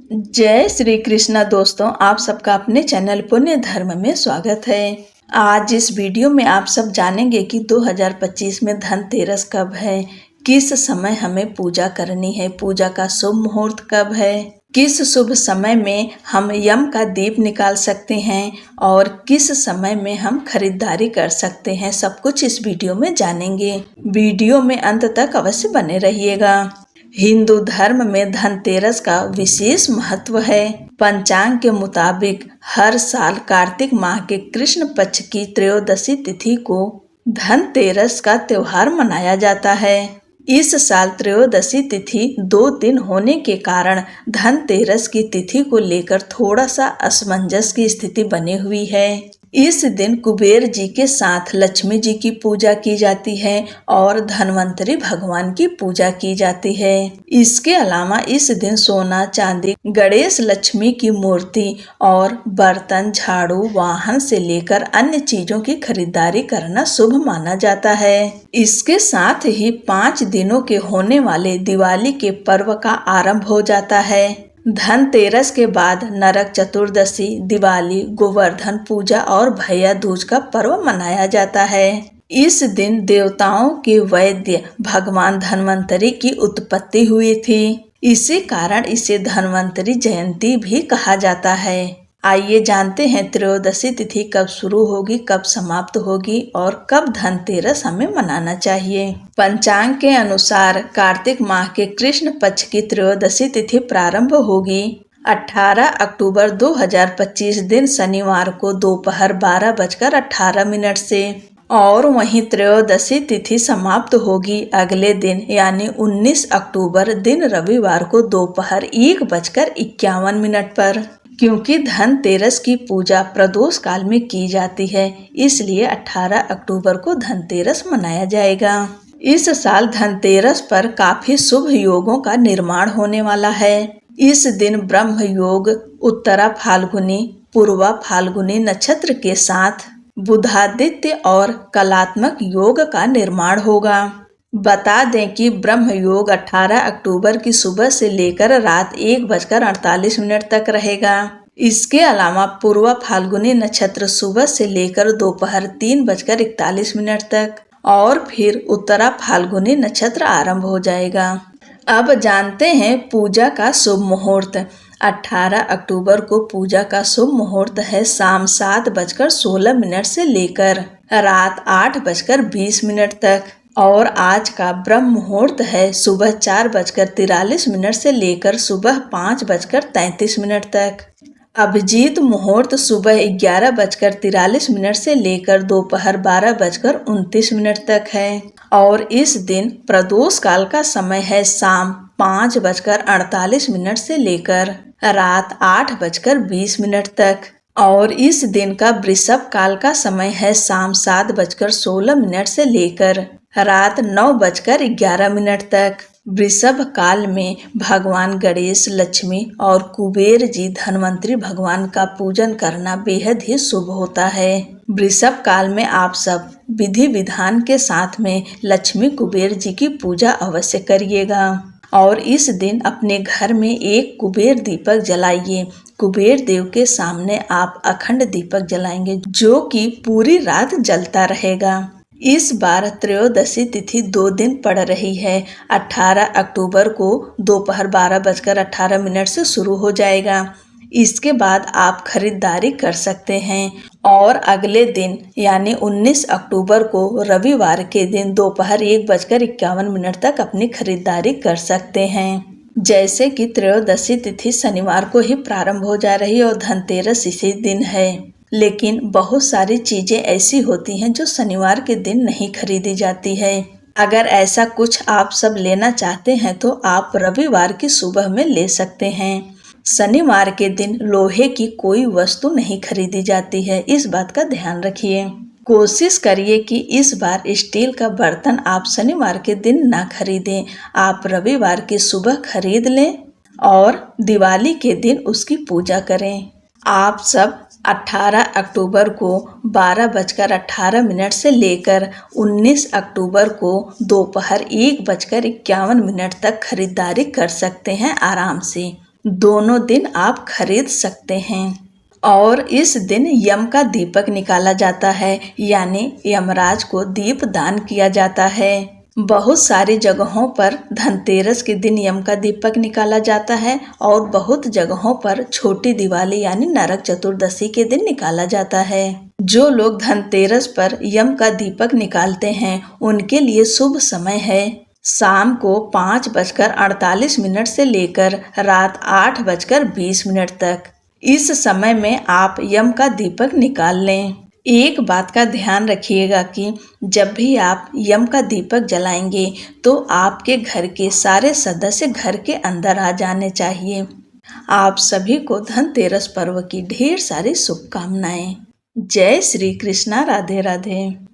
जय श्री कृष्णा दोस्तों, आप सबका अपने चैनल पुण्य धर्म में स्वागत है। आज इस वीडियो में आप सब जानेंगे कि 2025 में धनतेरस कब है, किस समय हमें पूजा करनी है, पूजा का शुभ मुहूर्त कब है, किस शुभ समय में हम यम का दीप निकाल सकते हैं और किस समय में हम खरीदारी कर सकते हैं। सब कुछ इस वीडियो में जानेंगे। वीडियो में अंत तक अवश्य बने रहिएगा। हिंदू धर्म में धनतेरस का विशेष महत्व है। पंचांग के मुताबिक हर साल कार्तिक माह के कृष्ण पक्ष की त्रयोदशी तिथि को धनतेरस का त्योहार मनाया जाता है। इस साल त्रयोदशी तिथि 2 दिन होने के कारण धनतेरस की तिथि को लेकर थोड़ा सा असमंजस की स्थिति बनी हुई है। इस दिन कुबेर जी के साथ लक्ष्मी जी की पूजा की जाती है और धन्वंतरी भगवान की पूजा की जाती है। इसके अलावा इस दिन सोना, चांदी, गणेश, लक्ष्मी की मूर्ति और बर्तन, झाड़ू, वाहन से लेकर अन्य चीजों की खरीदारी करना शुभ माना जाता है। इसके साथ ही 5 दिनों के होने वाले दिवाली के पर्व का आरंभ हो जाता है। धनतेरस के बाद नरक चतुर्दशी, दिवाली, गोवर्धन पूजा और भैया दूज का पर्व मनाया जाता है। इस दिन देवताओं के वैद्य भगवान धन्वंतरी की उत्पत्ति हुई थी। इसी कारण इसे धन्वंतरी जयंती भी कहा जाता है। आइए जानते हैं त्रयोदशी तिथि कब शुरू होगी, कब समाप्त होगी और कब धनतेरस हमें मनाना चाहिए। पंचांग के अनुसार कार्तिक माह के कृष्ण पक्ष की त्रयोदशी तिथि प्रारंभ होगी 18 अक्टूबर 2025 दिन शनिवार को दोपहर 12:18 से और वहीं त्रयोदशी तिथि समाप्त होगी अगले दिन यानी 19 अक्टूबर दिन रविवार को दोपहर 1:51 पर। क्योंकि धनतेरस की पूजा प्रदोष काल में की जाती है, इसलिए 18 अक्टूबर को धनतेरस मनाया जाएगा। इस साल धनतेरस पर काफी शुभ योगों का निर्माण होने वाला है। इस दिन ब्रह्म योग, उत्तरा फाल्गुनी, पूर्वा फाल्गुनी नक्षत्र के साथ बुधादित्य और कलात्मक योग का निर्माण होगा। बता दें कि ब्रह्म योग 18 अक्टूबर की सुबह से लेकर रात 1:48 तक रहेगा। इसके अलावा पूर्वा फाल्गुनी नक्षत्र सुबह से लेकर दोपहर 3:41 तक और फिर उत्तरा फाल्गुनी नक्षत्र आरंभ हो जाएगा। अब जानते हैं पूजा का शुभ मुहूर्त। 18 अक्टूबर को पूजा का शुभ मुहूर्त है शाम 7:16 से लेकर रात 8:20 तक और आज का ब्रह्म मुहूर्त है सुबह 4:43 से लेकर सुबह 5:33 तक। अभिजीत मुहूर्त सुबह 11:43 से लेकर दोपहर 12:29 तक है और इस दिन प्रदोष काल का समय है शाम 5:48 से लेकर रात 8:20 और इस दिन का वृषभ काल का समय है शाम 7:16 से लेकर रात 9:11 तक। वृषभ काल में भगवान गणेश, लक्ष्मी और कुबेर जी धन्वंतरी भगवान का पूजन करना बेहद ही शुभ होता है। वृषभ काल में आप सब विधि विधान के साथ में लक्ष्मी कुबेर जी की पूजा अवश्य करिएगा और इस दिन अपने घर में एक कुबेर दीपक जलाइए। कुबेर देव के सामने आप अखंड दीपक जलाएंगे जो कि पूरी रात जलता रहेगा। इस बार त्रयोदशी तिथि 2 दिन पड़ रही है। 18 अक्टूबर को दोपहर 12:18 से शुरू हो जाएगा। इसके बाद आप खरीदारी कर सकते हैं और अगले दिन यानी 19 अक्टूबर को रविवार के दिन दोपहर 1:51 तक अपनी खरीदारी कर सकते हैं। जैसे कि त्रयोदशी तिथि शनिवार को ही प्रारंभ हो जा रही है और धनतेरस इसी दिन है, लेकिन बहुत सारी चीजें ऐसी होती हैं जो शनिवार के दिन नहीं खरीदी जाती है। अगर ऐसा कुछ आप सब लेना चाहते हैं तो आप रविवार की सुबह में ले सकते हैं। शनिवार के दिन लोहे की कोई वस्तु नहीं खरीदी जाती है, इस बात का ध्यान रखिए। कोशिश करिए कि इस बार स्टील का बर्तन आप शनिवार के दिन ना खरीदें, आप रविवार की सुबह खरीद लें और दिवाली के दिन उसकी पूजा करें। आप सब 18 अक्टूबर को 12:18 से लेकर 19 अक्टूबर को दोपहर 1:51 तक खरीदारी कर सकते हैं आराम से। दोनों दिन आप खरीद सकते हैं। और इस दिन यम का दीपक निकाला जाता है, यानी यमराज को दीप दान किया जाता है। बहुत सारी जगहों पर धनतेरस के दिन यम का दीपक निकाला जाता है और बहुत जगहों पर छोटी दिवाली यानी नरक चतुर्दशी के दिन निकाला जाता है। जो लोग धनतेरस पर यम का दीपक निकालते हैं उनके लिए शुभ समय है शाम को 5:48 से लेकर रात 8:20 तक। इस समय में आप यम का दीपक निकाल लें। एक बात का ध्यान रखिएगा कि जब भी आप यम का दीपक जलाएंगे तो आपके घर के सारे सदस्य घर के अंदर आ जाने चाहिए। आप सभी को धनतेरस पर्व की ढेर सारी शुभकामनाएं। जय श्री कृष्णा। राधे राधे।